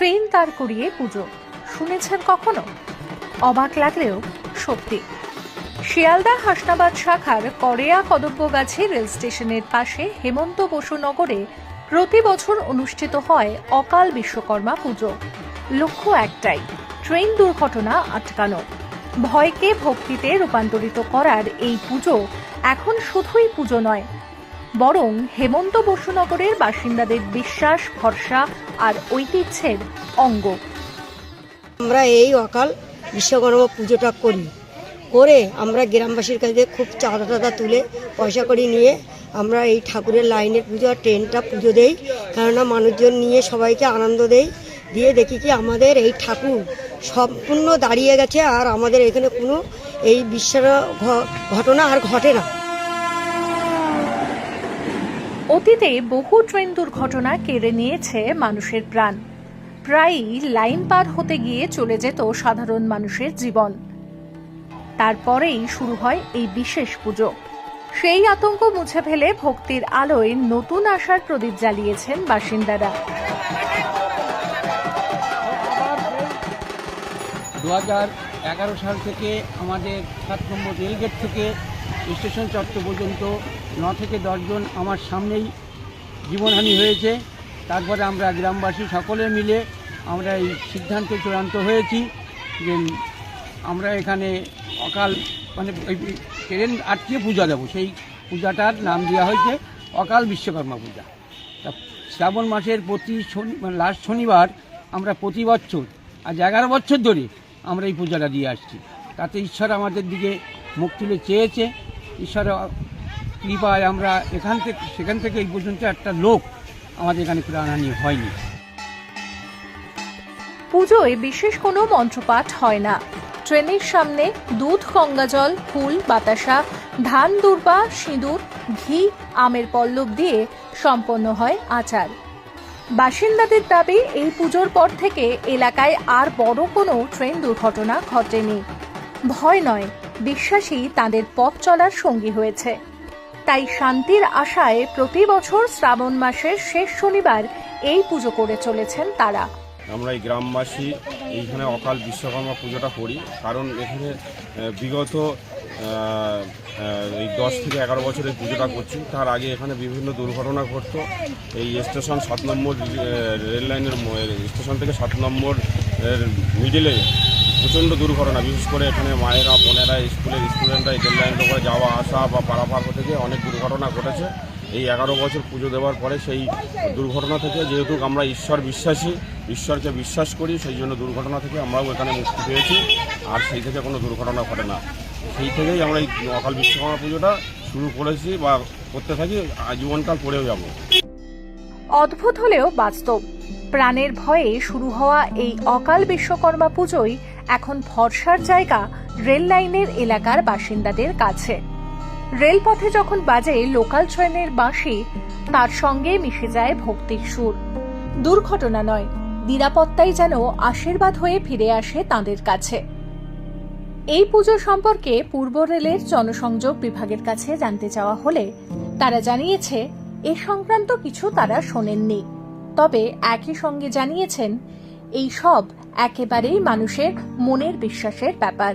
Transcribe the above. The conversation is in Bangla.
ট্রেন দাঁড় করিয়ে পুজো শুনেছেন কখনো? অবাক লাগলেও সত্যি। শিয়ালদা হাসনাবাদ শাখার করেয়া কদব্যগাছি রেল স্টেশনের পাশে হেমন্ত বসু নগরে প্রতি বছর অনুষ্ঠিত হয় অকাল বিশ্বকর্মা পুজো। লক্ষ্য একটাই, ট্রেন দুর্ঘটনা আটকানো। ভয়কে ভক্তিতে রূপান্তরিত করার এই পুজো এখন শুধুই পুজো নয়, বরং হেমন্ত বসুনগরের বাসিন্দাদের বিশ্বাস, ভরসা আর ঐতিহ্যের অঙ্গ। আমরা এই অকাল বিশ্বকর্মা পুজোটা করে আমরা গ্রামবাসীর কাছে খুব চাঁদা টাদা তুলে পয়সা করি নিয়ে আমরা এই ঠাকুরের লাইনের পুজো আর ট্রেনটা পুজো দেই। কেননা মানুষজন নিয়ে সবাইকে আনন্দ দিয়ে দেখি কি আমাদের এই ঠাকুর সম্পূর্ণ দাঁড়িয়ে গেছে আর আমাদের এখানে কোনো এই বিশ্বের ঘটনা আর ঘটে না। অতীতে বহু ট্রেন দুর্ঘটনা কেড়ে নিয়েছে মানুষের প্রাণ। প্রায়ই লাইন পার হতে গিয়ে চলে যেত সাধারণ মানুষের জীবন। তারপরেই শুরু হয় এই বিশেষ পুজো। সেই আতঙ্ক মুছে ফেলে ভক্তির আলোয় নতুন আশার প্রদীপ জ্বালিয়েছেন বাসিন্দারা। 2011 সাল থেকে আমাদের 7 নম্বর রেলগেট থেকে স্টেশন চত্বর পর্যন্ত 9 থেকে 10 জন আমার সামনেই জীবনহানি হয়েছে। তারপরে আমরা গ্রামবাসী সকলে মিলে আমরা এই সিদ্ধান্তে চূড়ান্ত হয়েছি যে আমরা এখানে অকাল ওই ট্রেন আটকে পূজা দেবো। সেই পূজাটার নাম দেওয়া হয়েছে অকাল বিশ্বকর্মা পূজা। তা শ্রাবণ মাসের প্রতি লাস্ট শনিবার আমরা প্রতি বছর আজ 11 বছর ধরে আমরা এই পূজাটা দিয়ে আসছি। তাতে ঈশ্বর আমাদের দিকে মুখ তুলে চেয়েছে। ঈশ্বরের কৃপায় আমরা সেখান থেকে এই পর্যন্ত একটা লোক আমাদের এখানে প্রাণহানি হয়নি। পুজোয় বিশেষ কোনো মন্ত্রপাঠ হয় না। ট্রেনের সামনে দুধ, গঙ্গাজল, ফুল, বাতাসা, ধান দুর্বা, সিঁদুর, ঘি, আমের পল্লব দিয়ে সম্পন্ন হয় আচার। বাসিন্দাদের দাবি, এই পুজোর পর থেকে এলাকায় আর বড় কোনো ট্রেন দুর্ঘটনা ঘটেনি। ভয় নয়, বিশ্বাসই তাদের পথ চলার সঙ্গী হয়েছে। তাই শান্তির আশায় প্রতি বছর শ্রাবণ মাসের শেষ শনিবার এই পুজো করে চলেছেন তারা। আমরা এই গ্রামবাসী এইখানে অকাল বিশ্বকর্মা পুজোটা করি, কারণ এখানে বিগত এই 10 থেকে 11 বছর এই পুজোটা করছি। তার আগে এখানে বিভিন্ন দুর্ঘটনা ঘটতো। এই স্টেশন 7 নম্বর রেল লাইনের স্টেশন থেকে 7 নম্বর মিডিলে প্রচণ্ড দুর্ঘটনা, বিশেষ করে এখানে মায়েরা, বোনেরা, স্কুলের স্টুডেন্টরা রেল লাইনের উপরে যাওয়া আসা বা পারাপার হতে গিয়ে অনেক দুর্ঘটনা ঘটেছে। এই 11 বছর পুজো দেওয়ার পরে সেই দুর্ঘটনা থেকে, যেহেতু আমরা ঈশ্বর বিশ্বাসী, ঈশ্বরকে বিশ্বাস করি, সেই জন্য দুর্ঘটনা থেকে আমরাও এখানে মুক্তি পেয়েছি। আর সেই থেকে কোনো দুর্ঘটনা ঘটে না। সেই থেকেই আমরা এই অকাল বিশ্বকর্মা পুজোটা শুরু করেছি বা করতে থাকি, জীবনকাল করেও যাব। অদ্ভুত হলেও বাস্তব, প্রাণের ভয়ে শুরু হওয়া এই অকাল বিশ্বকর্মা পুজোই এখন ভরসার জায়গা রেল লাইনের এলাকার বাসিন্দাদের কাছে। রেলপথে যখন বাজে লোকাল ট্রেনের বাঁশি, তার সঙ্গে মিশে যায় ভক্তির সুর। দুর্ঘটনা নয়, নিরাপত্তাই যেন আশীর্বাদ হয়ে ফিরে আসে তাদের কাছে। এই পুজো সম্পর্কে পূর্ব রেলের জনসংযোগ বিভাগের কাছে জানতে চাওয়া হলে তারা জানিয়েছে এ সংক্রান্ত কিছু তারা শোনেননি। তবে একই সঙ্গে জানিয়েছেন এই সব একেবারেই মানুষের মনের বিশ্বাসের ব্যাপার।